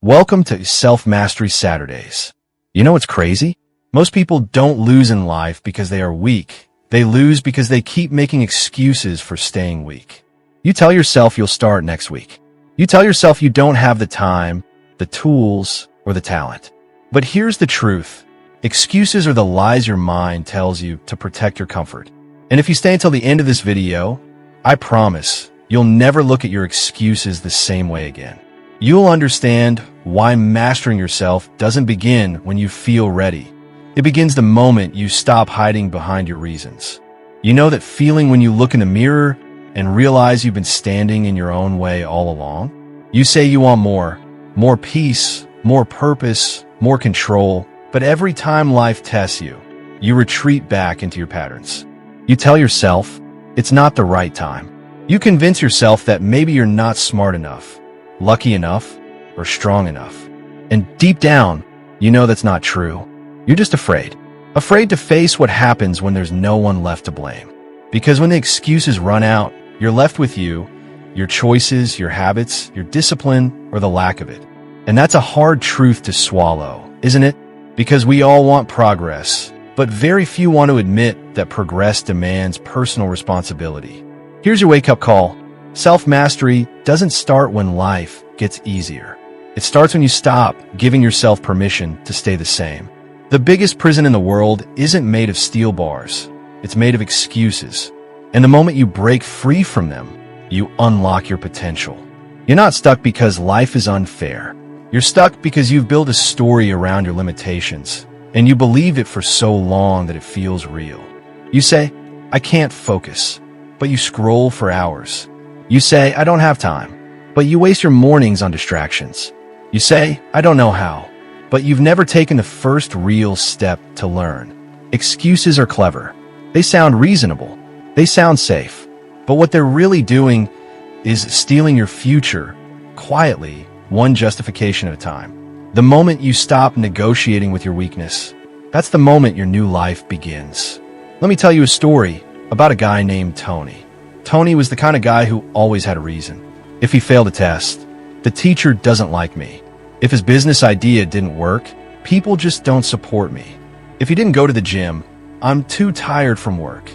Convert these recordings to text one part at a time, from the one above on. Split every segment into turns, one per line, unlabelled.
Welcome to Self-Mastery Saturdays. You know what's crazy? Most people don't lose in life because they are weak. They lose because they keep making excuses for staying weak. You tell yourself you'll start next week. You tell yourself you don't have the time, the tools, or the talent. But here's the truth. Excuses are the lies your mind tells you to protect your comfort. And if you stay until the end of this video, I promise you'll never look at your excuses the same way again. You'll understand why mastering yourself doesn't begin when you feel ready. It begins the moment you stop hiding behind your reasons. You know that feeling when you look in the mirror and realize you've been standing in your own way all along? You say you want more peace, more purpose, more control, but every time life tests you, you retreat back into your patterns. You tell yourself it's not the right time. You convince yourself that maybe you're not smart enough, lucky enough, or strong enough. And deep down, you know that's not true. You're just afraid. Afraid to face what happens when there's no one left to blame. Because when the excuses run out, you're left with you, your choices, your habits, your discipline, or the lack of it. And that's a hard truth to swallow, isn't it? Because we all want progress, but very few want to admit that progress demands personal responsibility. Here's your wake-up call. Self-mastery doesn't start when life gets easier. It starts when you stop giving yourself permission to stay the same. The biggest prison in the world isn't made of steel bars. It's made of excuses. And the moment you break free from them, you unlock your potential. You're not stuck because life is unfair. You're stuck because you've built a story around your limitations, and you believed it for so long that it feels real. You say, I can't focus, but you scroll for hours. You say, I don't have time, but you waste your mornings on distractions. You say, I don't know how, but you've never taken the first real step to learn. Excuses are clever. They sound reasonable. They sound safe. But what they're really doing is stealing your future, quietly, one justification at a time. The moment you stop negotiating with your weakness, that's the moment your new life begins. Let me tell you a story about a guy named Tony. Tony was the kind of guy who always had a reason. If he failed a test, the teacher doesn't like me. If his business idea didn't work, people just don't support me. If he didn't go to the gym, I'm too tired from work.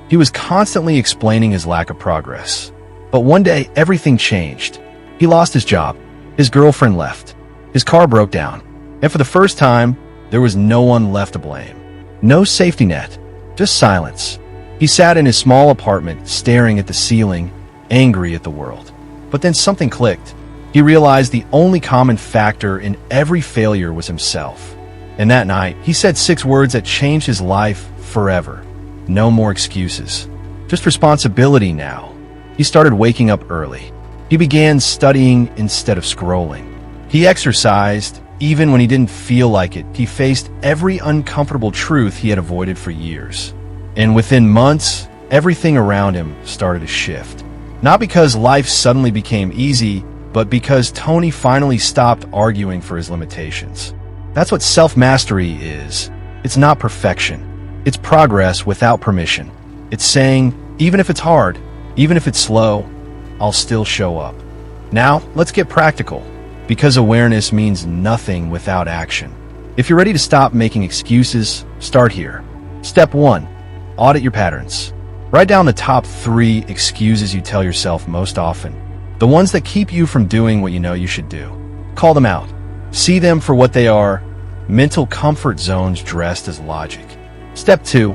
He was constantly explaining his lack of progress. But one day, everything changed. He lost his job. His girlfriend left. His car broke down. And for the first time, there was no one left to blame. No safety net, just silence. He sat in his small apartment, staring at the ceiling, angry at the world. But then something clicked. He realized the only common factor in every failure was himself. And that night, he said 6 words that changed his life forever. No more excuses. Just responsibility now. He started waking up early. He began studying instead of scrolling. He exercised even when he didn't feel like it. He faced every uncomfortable truth he had avoided for years. And within months, everything around him started to shift. Not because life suddenly became easy, but because Tony finally stopped arguing for his limitations. That's what self-mastery is. It's not perfection. It's progress without permission. It's saying, even if it's hard, even if it's slow, I'll still show up. Now, let's get practical, because awareness means nothing without action. If you're ready to stop making excuses, start here. Step 1. Audit your patterns. Write down the top 3 excuses you tell yourself most often. The ones that keep you from doing what you know you should do. Call them out. See them for what they are, mental comfort zones dressed as logic. Step 2.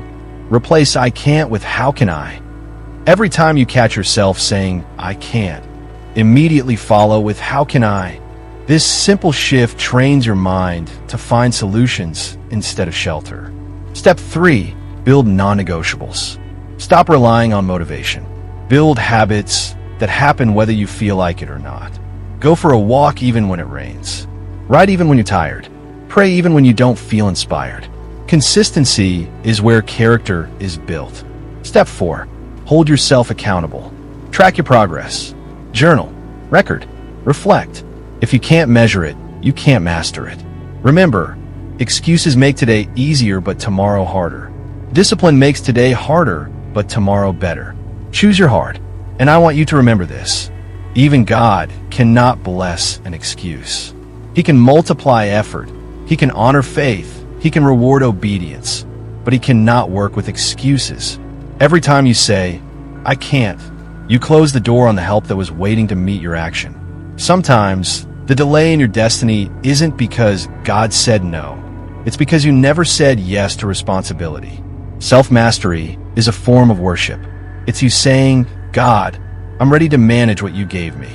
Replace I can't with how can I. Every time you catch yourself saying, I can't, immediately follow with how can I. This simple shift trains your mind to find solutions instead of shelter. Step 3. Build non-negotiables. Stop relying on motivation. Build habits that happen whether you feel like it or not. Go for a walk even when it rains. Write even when you're tired. Pray even when you don't feel inspired. Consistency is where character is built. Step 4. Hold yourself accountable. Track your progress. Journal. Record. Reflect. If you can't measure it, you can't master it. Remember, excuses make today easier but tomorrow harder. Discipline makes today harder, but tomorrow better. Choose your heart. And I want you to remember this. Even God cannot bless an excuse. He can multiply effort. He can honor faith. He can reward obedience. But he cannot work with excuses. Every time you say, "I can't," you close the door on the help that was waiting to meet your action. Sometimes, the delay in your destiny isn't because God said no. It's because you never said yes to responsibility. Self-mastery is a form of worship. It's you saying, "God, I'm ready to manage what you gave me."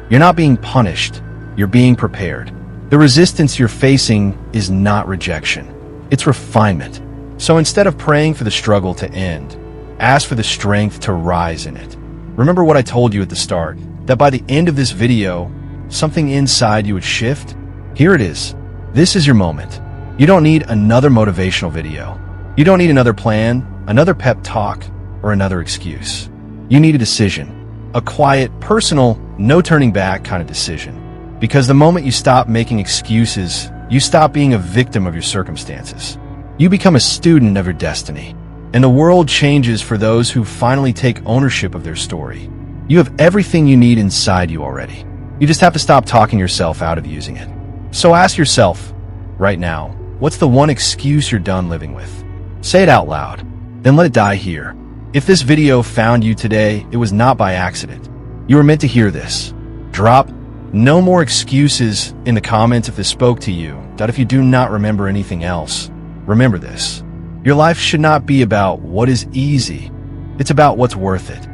You're not being punished. You're being prepared. The resistance you're facing is not rejection. It's refinement. So instead of praying for the struggle to end, ask for the strength to rise in it. Remember what I told you at the start, that by the end of this video, something inside you would shift? Here it is. This is your moment. You don't need another motivational video. You don't need another plan, another pep talk, or another excuse. You need a decision. A quiet, personal, no turning back kind of decision. Because the moment you stop making excuses, you stop being a victim of your circumstances. You become a student of your destiny. And the world changes for those who finally take ownership of their story. You have everything you need inside you already. You just have to stop talking yourself out of using it. So ask yourself, right now, what's the one excuse you're done living with? Say it out loud, then let it die here. If this video found you today, it was not by accident. You were meant to hear this. Drop "no more excuses" in the comments if this spoke to you. That if you do not remember anything else, remember this. Your life should not be about what is easy. It's about what's worth it.